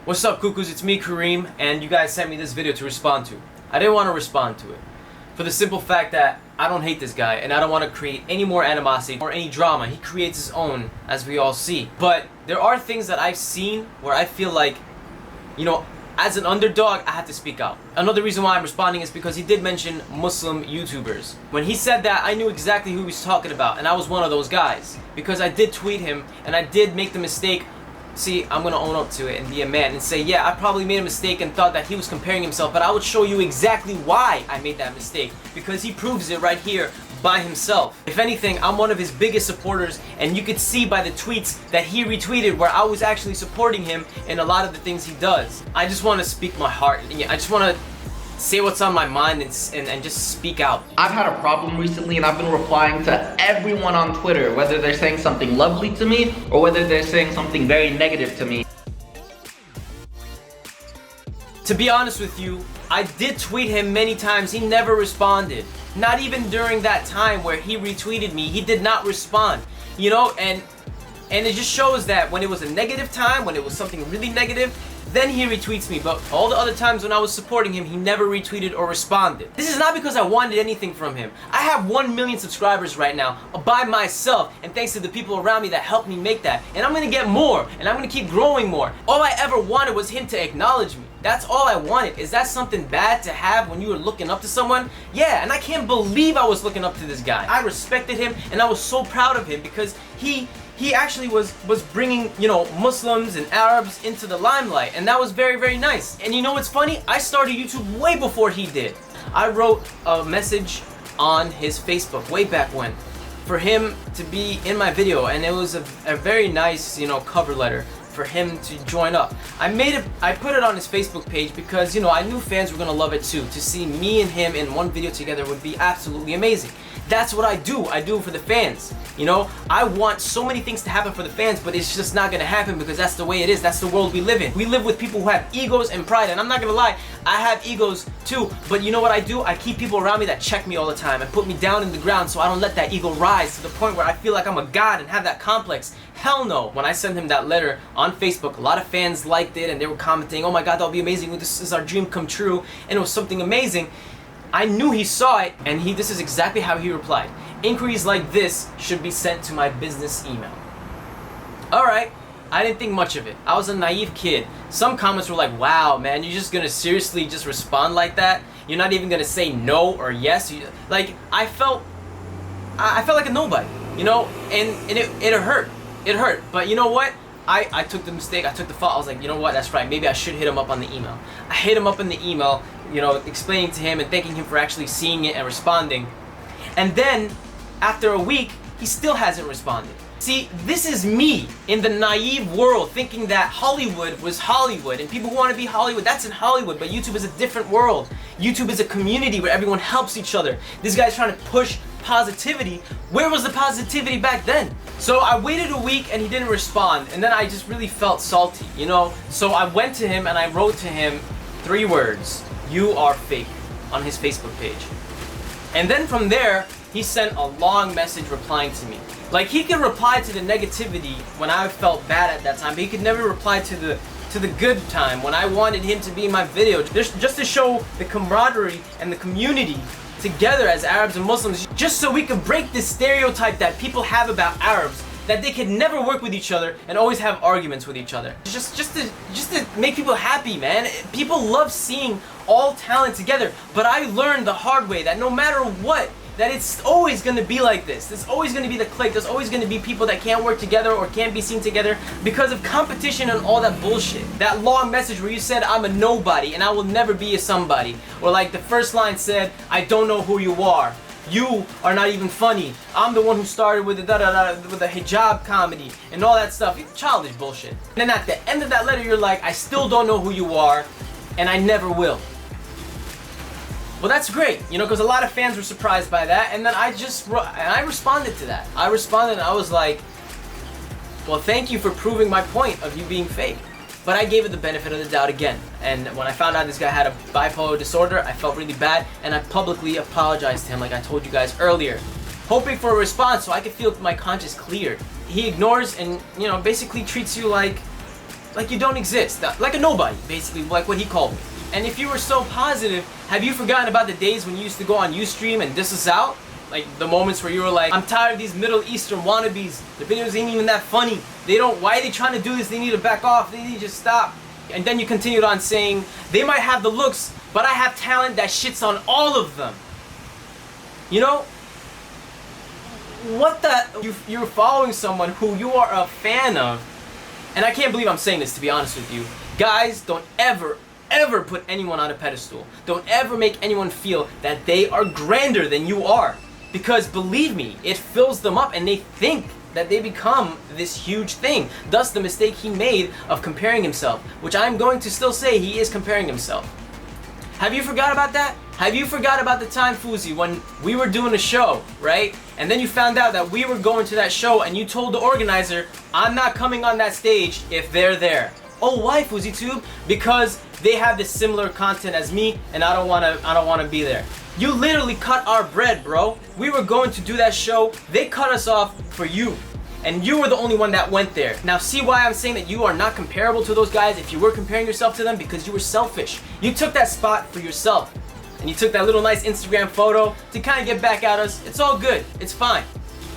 What's up, cuckoos? It's me, Karim, and you guys sent me this video to respond to. I didn't want to respond to it for the simple fact that I don't hate this guy and I don't want to create any more animosity or any drama. He creates his own, as we all see. But there are things that I've seen where I feel like, you know, as an underdog, I have to speak out. Another reason why I'm responding is because he did mention Muslim YouTubers. When he said that, I knew exactly who he was talking about, and I was one of those guys. Because I did tweet him, and I did make the mistake. See, I'm gonna own up to it and be a man and say, yeah, I probably made a mistake and thought that he was comparing himself, but I would show you exactly why I made that mistake, because he proves it right here by himself. If anything, I'm one of his biggest supporters, and you could see by the tweets that he retweeted where I was actually supporting him in a lot of the things he does. I just want to speak my heart. I just want to say what's on my mind and just speak out. I've had a problem recently and I've been replying to everyone on Twitter, whether they're saying something lovely to me or whether they're saying something very negative to me. To be honest with you, I did tweet him many times. He never responded. Not even during that time where he retweeted me, he did not respond. You know, and it just shows that when it was a negative time, when it was something really negative, then he retweets me. But all the other times when I was supporting him, he never retweeted or responded. This is not because I wanted anything from him. I have 1 million subscribers right now by myself, and thanks to the people around me that helped me make that. And I'm gonna get more, and I'm gonna keep growing more. All I ever wanted was him to acknowledge me. That's all I wanted. Is that something bad to have when you were looking up to someone? Yeah, and I can't believe I was looking up to this guy. I respected him, and I was so proud of him because he actually was bringing, you know, Muslims and Arabs into the limelight, and that was very, very nice. And you know what's funny? I started YouTube way before he did. I wrote a message on his Facebook way back when for him to be in my video, and it was a very nice, you know, cover letter for him to join up. I put it on his Facebook page because, you know, I knew fans were gonna love it too. To see me and him in one video together would be absolutely amazing. That's what I do. I do it for the fans. You know, I want so many things to happen for the fans, but it's just not gonna happen because that's the way it is. That's the world we live in. We live with people who have egos and pride, and I'm not gonna lie, I have egos too, but you know what I do? I keep people around me that check me all the time and put me down in the ground so I don't let that ego rise to the point where I feel like I'm a god and have that complex. Hell no. When I sent him that letter on Facebook, a lot of fans liked it and they were commenting, oh my god, that'll be amazing, this is our dream come true, and it was something amazing. I knew he saw it, and this is exactly how he replied. Inquiries like this should be sent to my business email. Alright, I didn't think much of it. I was a naive kid. Some comments were like, wow man, you're just gonna seriously just respond like that? You're not even gonna say no or yes? Like, I felt like a nobody, you know, and it hurt. It hurt, but you know what? I took the mistake, I took the fault. I was like, you know what, that's right, maybe I should hit him up on the email. I hit him up in the email, you know, explaining to him and thanking him for actually seeing it and responding. And then, after a week, he still hasn't responded. See, this is me in the naive world thinking that Hollywood was Hollywood and people who want to be Hollywood, that's in Hollywood, but YouTube is a different world. YouTube is a community where everyone helps each other. This guy's trying to push positivity. Where was the positivity back then? So I waited a week and he didn't respond, and then I just really felt salty, you know? So I went to him and I wrote to him 3 words, "You are fake," on his Facebook page. And then from there, he sent a long message replying to me. Like, he could reply to the negativity when I felt bad at that time, but he could never reply to the good time when I wanted him to be in my video, just to show the camaraderie and the community together as Arabs and Muslims, just so we could break this stereotype that people have about Arabs, that they can never work with each other and always have arguments with each other. Just to make people happy, man. People love seeing all talent together, but I learned the hard way that no matter what, that it's always gonna be like this. There's always gonna be the clique. There's always gonna be people that can't work together or can't be seen together because of competition and all that bullshit. That long message where you said, I'm a nobody and I will never be a somebody. Or like the first line said, I don't know who you are. You are not even funny. I'm the one who started with the hijab comedy and all that stuff. Childish bullshit. And then at the end of that letter, you're like, I still don't know who you are and I never will. Well, that's great, you know, because a lot of fans were surprised by that, and then I responded to that. I responded and I was like, well, thank you for proving my point of you being fake. But I gave it the benefit of the doubt again, and when I found out this guy had a bipolar disorder, I felt really bad, and I publicly apologized to him like I told you guys earlier, hoping for a response so I could feel my conscience cleared. He ignores and, you know, basically treats you like like you don't exist, like a nobody, basically, like what he called me. And if you were so positive, have you forgotten about the days when you used to go on Ustream and diss us out? Like the moments where you were like, I'm tired of these Middle Eastern wannabes. The videos ain't even that funny. Why are they trying to do this? They need to back off. They need to just stop. And then you continued on saying, they might have the looks, but I have talent that shits on all of them. You know? What the? You're following someone who you are a fan of. And I can't believe I'm saying this, to be honest with you. Guys, don't ever put anyone on a pedestal. Don't ever make anyone feel that they are grander than you are. Because believe me, it fills them up and they think that they become this huge thing. Thus the mistake he made of comparing himself, which I'm going to still say he is comparing himself. Have you forgot about that? Have you forgot about the time, Fousey, when we were doing a show, right? And then you found out that we were going to that show and you told the organizer, I'm not coming on that stage if they're there. Oh, why, Fouseytube? Because they have this similar content as me and I don't wanna be there. You literally cut our bread, bro. We were going to do that show. They cut us off for you. And you were the only one that went there. Now see why I'm saying that you are not comparable to those guys if you were comparing yourself to them? Because you were selfish. You took that spot for yourself. And you took that little nice Instagram photo to kind of get back at us. It's all good. It's fine.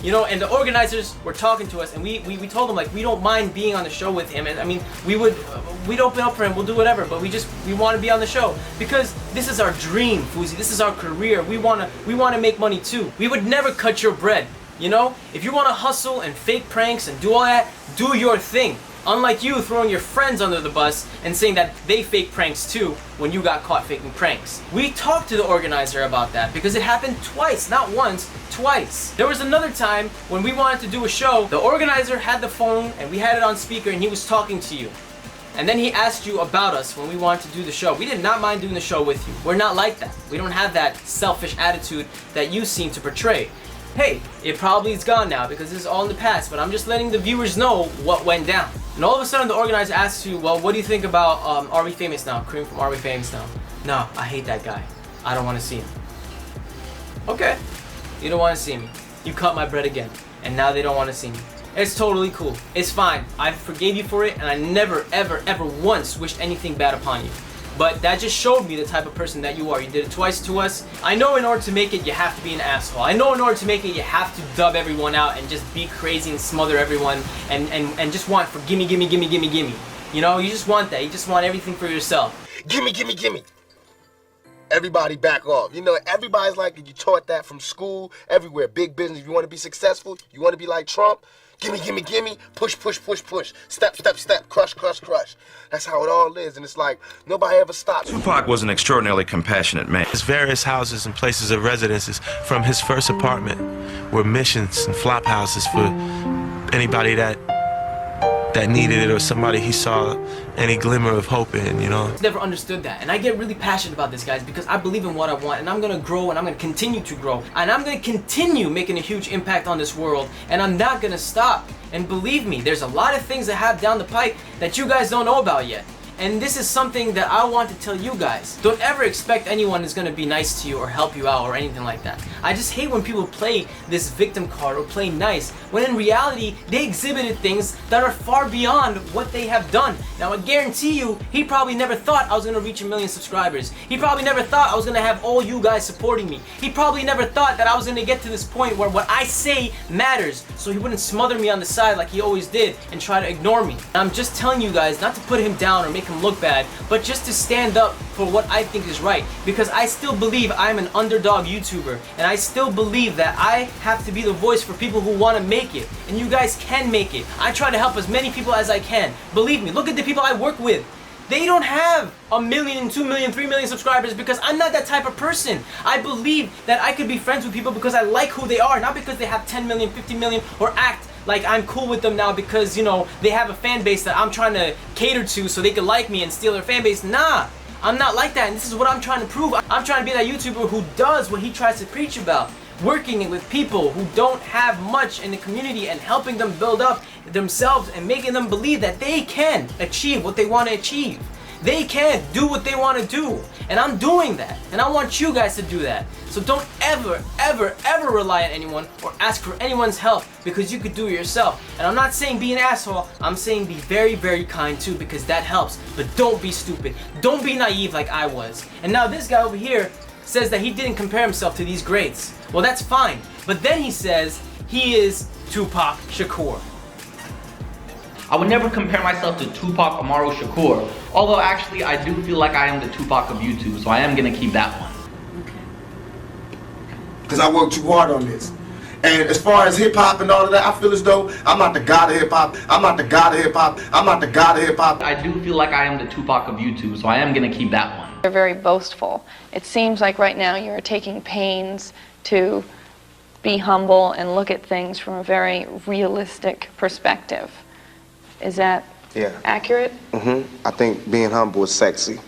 You know, and the organizers were talking to us and we told them like we don't mind being on the show with him. And I mean, we'd open up for him, we'll do whatever, but we want to be on the show because this is our dream, Fousey. This is our career. We want to make money too. We would never cut your bread. You know, if you want to hustle and fake pranks and do all that, do your thing. Unlike you throwing your friends under the bus and saying that they fake pranks too when you got caught faking pranks. We talked to the organizer about that because it happened twice, not once, twice. There was another time when we wanted to do a show, the organizer had the phone and we had it on speaker and he was talking to you. And then he asked you about us when we wanted to do the show. We did not mind doing the show with you. We're not like that. We don't have that selfish attitude that you seem to portray. Hey, it probably is gone now because this is all in the past, but I'm just letting the viewers know what went down. And all of a sudden the organizer asks you, well, what do you think about Are We Famous Now? Karim from Are We Famous Now? No, I hate that guy. I don't want to see him. Okay, you don't want to see me. You cut my bread again, and now they don't want to see me. It's totally cool. It's fine. I forgave you for it, and I never, ever, ever once wished anything bad upon you. But that just showed me the type of person that you are. You did it twice to us. I know in order to make it, you have to be an asshole. I know in order to make it, you have to dub everyone out and just be crazy and smother everyone and just want for gimme, gimme, gimme, gimme, gimme. You know, you just want that. You just want everything for yourself. Gimme, gimme, gimme. Everybody back off. You know, everybody's like, you taught that from school, everywhere. Big business. You want to be successful? You want to be like Trump? Gimme, gimme, gimme, push, push, push, push, step, step, step, crush, crush, crush. That's how it all is, and it's like, nobody ever stops. Tupac was an extraordinarily compassionate man. His various houses and places of residences from his first apartment were missions and flop houses for anybody that needed it or somebody he saw any glimmer of hope in, you know? Never understood that, and I get really passionate about this, guys, because I believe in what I want, and I'm gonna grow, and I'm gonna continue to grow, and I'm gonna continue making a huge impact on this world, and I'm not gonna stop. And believe me, there's a lot of things that have down the pipe that you guys don't know about yet. And this is something that I want to tell you guys. Don't ever expect anyone is gonna be nice to you or help you out or anything like that. I just hate when people play this victim card or play nice, when in reality, they exhibited things that are far beyond what they have done. Now I guarantee you, he probably never thought I was gonna reach 1 million subscribers. He probably never thought I was gonna have all you guys supporting me. He probably never thought that I was gonna get to this point where what I say matters, so he wouldn't smother me on the side like he always did and try to ignore me. And I'm just telling you guys not to put him down or make him look bad, but just to stand up for what I think is right, because I still believe I'm an underdog YouTuber, and I still believe that I have to be the voice for people who want to make it, and you guys can make it. I try to help as many people as I can. Believe me, look at the people I work with. They don't have 1 million, 2 million, 3 million subscribers because I'm not that type of person. I believe that I could be friends with people because I like who they are, not because they have 10 million, 50 million, or act like I'm cool with them now because, you know, they have a fan base that I'm trying to cater to so they can like me and steal their fan base. Nah, I'm not like that, and this is what I'm trying to prove. I'm trying to be that YouTuber who does what he tries to preach about. Working with people who don't have much in the community and helping them build up themselves and making them believe that they can achieve what they want to achieve. They can't do what they want to do. And I'm doing that. And I want you guys to do that. So don't ever, ever, ever rely on anyone or ask for anyone's help, because you could do it yourself. And I'm not saying be an asshole. I'm saying be very, very kind too, because that helps. But don't be stupid. Don't be naive like I was. And now this guy over here says that he didn't compare himself to these greats. Well, that's fine. But then he says he is Tupac Shakur. I would never compare myself to Tupac Amaru Shakur, although actually I do feel like I am the Tupac of YouTube, so I am gonna keep that one. Because I worked too hard on this. And as far as hip hop and all of that, I feel as though I'm not the god of hip hop. I'm not the god of hip hop. I'm not the god of hip hop. I do feel like I am the Tupac of YouTube, so I am gonna keep that one. You're very boastful. It seems like right now you're taking pains to be humble and look at things from a very realistic perspective. Is that accurate? I think being humble is sexy.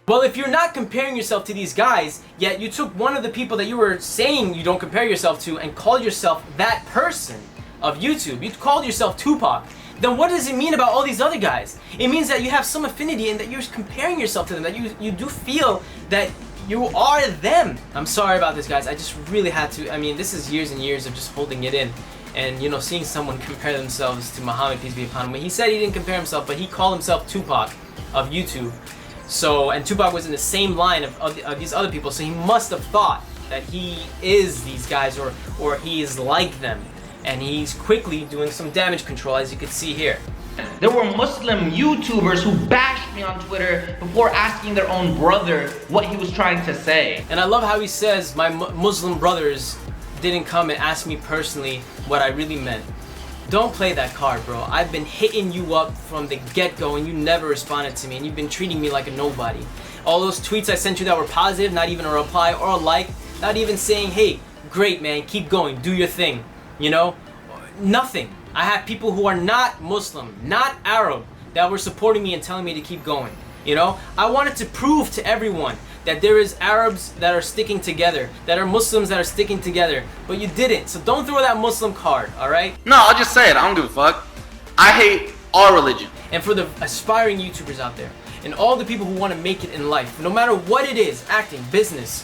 Well, if you're not comparing yourself to these guys, yet you took one of the people that you were saying you don't compare yourself to and called yourself that person of YouTube, you called yourself Tupac, then what does it mean about all these other guys? It means that you have some affinity and that you're comparing yourself to them, that you do feel that you are them. I'm sorry about this, guys. I just really had to. I mean, this is years and years of just holding it in. And, you know, seeing someone compare themselves to Muhammad, peace be upon him. He said he didn't compare himself, but he called himself Tupac of YouTube. So, and Tupac was in the same line of these other people, so he must have thought that he is these guys or he is like them. And he's quickly doing some damage control, as you can see here. There were Muslim YouTubers who bashed me on Twitter before asking their own brother what he was trying to say. And I love how he says, my Muslim brothers didn't come and ask me personally what I really meant. Don't play that card, bro. I've been hitting you up from the get-go and you never responded to me, and you've been treating me like a nobody. All those tweets I sent you that were positive, not even a reply or a like, not even saying, hey, great man, keep going, do your thing, you know? Nothing. I have people who are not Muslim, not Arab, that were supporting me and telling me to keep going, you know? I wanted to prove to everyone that there is Arabs that are sticking together, that are Muslims that are sticking together, but you didn't. So don't throw that Muslim card, all right? No, I'll just say it. I don't give a fuck. I hate all religion. And for the aspiring YouTubers out there, and all the people who want to make it in life, no matter what it is, acting, business,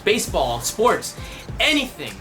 baseball, sports, anything,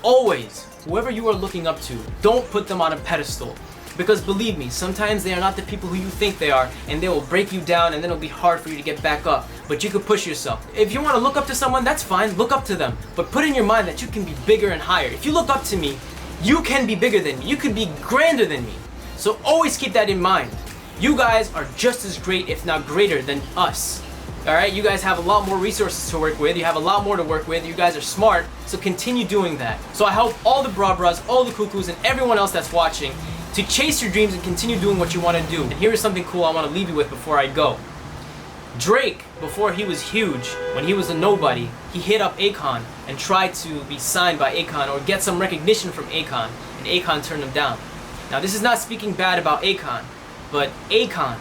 always, whoever you are looking up to, don't put them on a pedestal. Because believe me, sometimes they are not the people who you think they are, and they will break you down, and then it'll be hard for you to get back up. But you can push yourself. If you want to look up to someone, that's fine, look up to them. But put in your mind that you can be bigger and higher. If you look up to me, you can be bigger than me. You can be grander than me. So always keep that in mind. You guys are just as great, if not greater, than us. Alright, you guys have a lot more resources to work with, you have a lot more to work with, you guys are smart, so continue doing that. So I hope all the bras, all the cuckoos, and everyone else that's watching to chase your dreams and continue doing what you want to do. And here is something cool I want to leave you with before I go. Drake, before he was huge, when he was a nobody, he hit up Akon and tried to be signed by Akon or get some recognition from Akon, and Akon turned him down. Now this is not speaking bad about Akon, but Akon,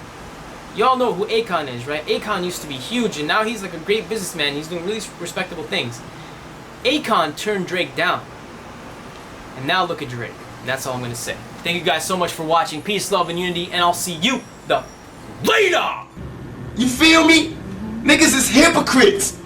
y'all know who Akon is, right? Akon used to be huge and now he's like a great businessman, he's doing really respectable things. Akon turned Drake down, and now look at Drake. And that's all I'm gonna say. Thank you guys so much for watching. Peace, love, and unity, and I'll see you the later! You feel me? Niggas is hypocrites.